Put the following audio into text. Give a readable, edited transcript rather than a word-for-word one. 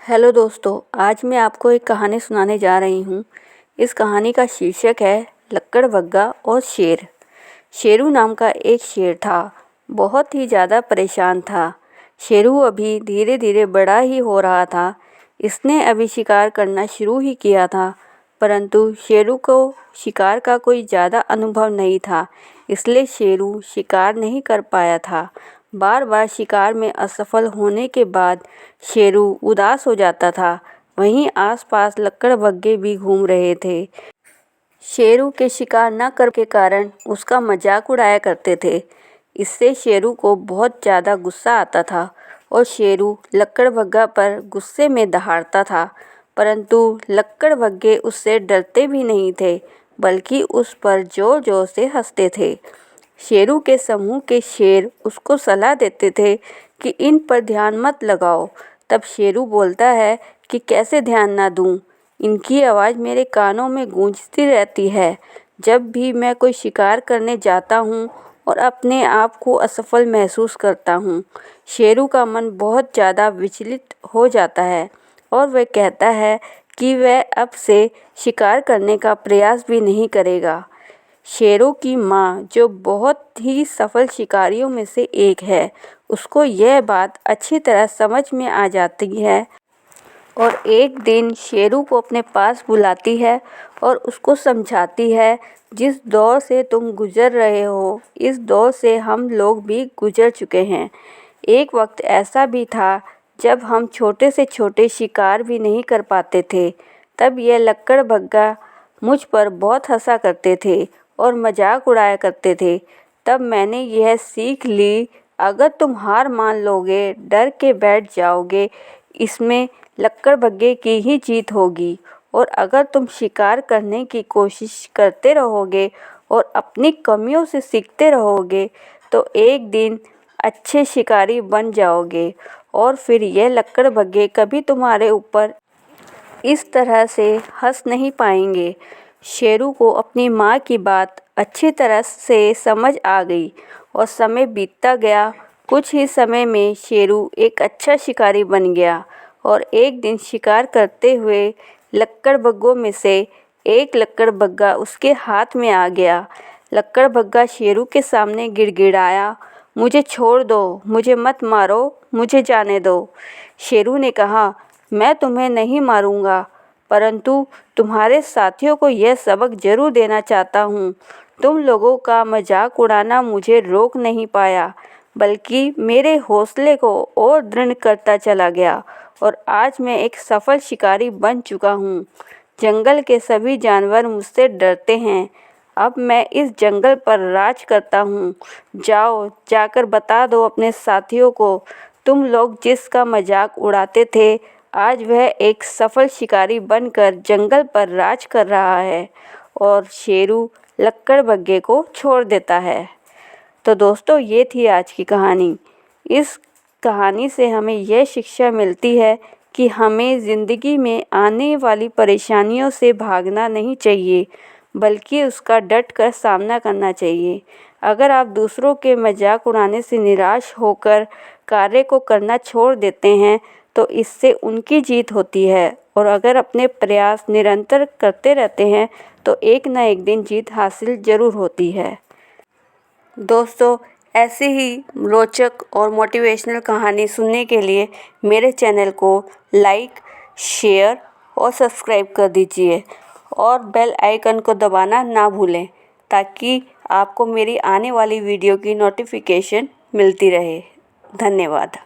Hello दोस्तों, आज मैं आपको एक कहानी सुनाने जा रही हूँ। इस कहानी का शीर्षक है लक्कड़बग्गा और शेर। शेरू नाम का एक शेर था, बहुत ही ज़्यादा परेशान था। शेरू अभी धीरे धीरे बड़ा ही हो रहा था। इसने अभी शिकार करना शुरू ही किया था, परंतु शेरू को शिकार का कोई ज़्यादा अनुभव नहीं था, इसलिए शेरू शिकार नहीं कर पाया था। बार बार शिकार में असफल होने के बाद शेरू उदास हो जाता था। वहीं आसपास लक्कड़बग्गे भी घूम रहे थे। शेरू के शिकार न कर के कारण उसका मजाक उड़ाया करते थे। इससे शेरू को बहुत ज़्यादा गुस्सा आता था और शेरू लक्कड़बग्गा पर गुस्से में दहाड़ता था, परंतु लक्कड़बग्गे उससे डरते भी नहीं थे, बल्कि उस पर जोर जोर से हंसते थे। शेरू के समूह के शेर उसको सलाह देते थे कि इन पर ध्यान मत लगाओ। तब शेरू बोलता है कि कैसे ध्यान ना दूं, इनकी आवाज़ मेरे कानों में गूंजती रहती है जब भी मैं कोई शिकार करने जाता हूँ और अपने आप को असफल महसूस करता हूँ। शेरू का मन बहुत ज़्यादा विचलित हो जाता है और वह कहता है कि वह अब से शिकार करने का प्रयास भी नहीं करेगा। शेरों की माँ, जो बहुत ही सफल शिकारियों में से एक है, उसको यह बात अच्छी तरह समझ में आ जाती है और एक दिन शेरू को अपने पास बुलाती है और उसको समझाती है, जिस दौर से तुम गुजर रहे हो, इस दौर से हम लोग भी गुजर चुके हैं। एक वक्त ऐसा भी था जब हम छोटे से छोटे शिकार भी नहीं कर पाते थे। तब यह लक्कड़बग्गा मुझ पर बहुत हंसा करते थे और मजाक उड़ाया करते थे। तब मैंने यह सीख ली, अगर तुम हार मान लोगे, डर के बैठ जाओगे, इसमें लक्कड़बग्गे की ही जीत होगी। और अगर तुम शिकार करने की कोशिश करते रहोगे और अपनी कमियों से सीखते रहोगे, तो एक दिन अच्छे शिकारी बन जाओगे और फिर यह लक्कड़बग्गे कभी तुम्हारे ऊपर इस तरह से हंस नहीं पाएंगे। शेरू को अपनी माँ की बात अच्छी तरह से समझ आ गई और समय बीतता गया। कुछ ही समय में शेरू एक अच्छा शिकारी बन गया और एक दिन शिकार करते हुए लक्कड़बग्गों में से एक लक्कड़बग्गा उसके हाथ में आ गया। लक्कड़बग्गा शेरू के सामने गिड़गिड़ाया, मुझे छोड़ दो, मुझे मत मारो, मुझे जाने दो। शेरू ने कहा, मैं तुम्हें नहीं मारूंगा, परंतु तुम्हारे साथियों को यह सबक जरूर देना चाहता हूँ। तुम लोगों का मजाक उड़ाना मुझे रोक नहीं पाया, बल्कि मेरे हौसले को और दृढ़ करता चला गया और आज मैं एक सफल शिकारी बन चुका हूँ। जंगल के सभी जानवर मुझसे डरते हैं। अब मैं इस जंगल पर राज करता हूँ। जाओ, जाकर बता दो अपने साथियों को, तुम लोग जिसका मजाक उड़ाते थे, आज वह एक सफल शिकारी बनकर जंगल पर राज कर रहा है। और शेरू लक्कड़बग्गे को छोड़ देता है। तो दोस्तों, ये थी आज की कहानी। इस कहानी से हमें यह शिक्षा मिलती है कि हमें ज़िंदगी में आने वाली परेशानियों से भागना नहीं चाहिए, बल्कि उसका डट कर सामना करना चाहिए। अगर आप दूसरों के मजाक उड़ाने से निराश होकर कार्य को करना छोड़ देते हैं, तो इससे उनकी जीत होती है और अगर अपने प्रयास निरंतर करते रहते हैं, तो एक न एक दिन जीत हासिल ज़रूर होती है। दोस्तों, ऐसे ही रोचक और मोटिवेशनल कहानी सुनने के लिए मेरे चैनल को लाइक, शेयर और सब्सक्राइब कर दीजिए और बेल आइकन को दबाना ना भूलें, ताकि आपको मेरी आने वाली वीडियो की नोटिफिकेशन मिलती रहे। धन्यवाद।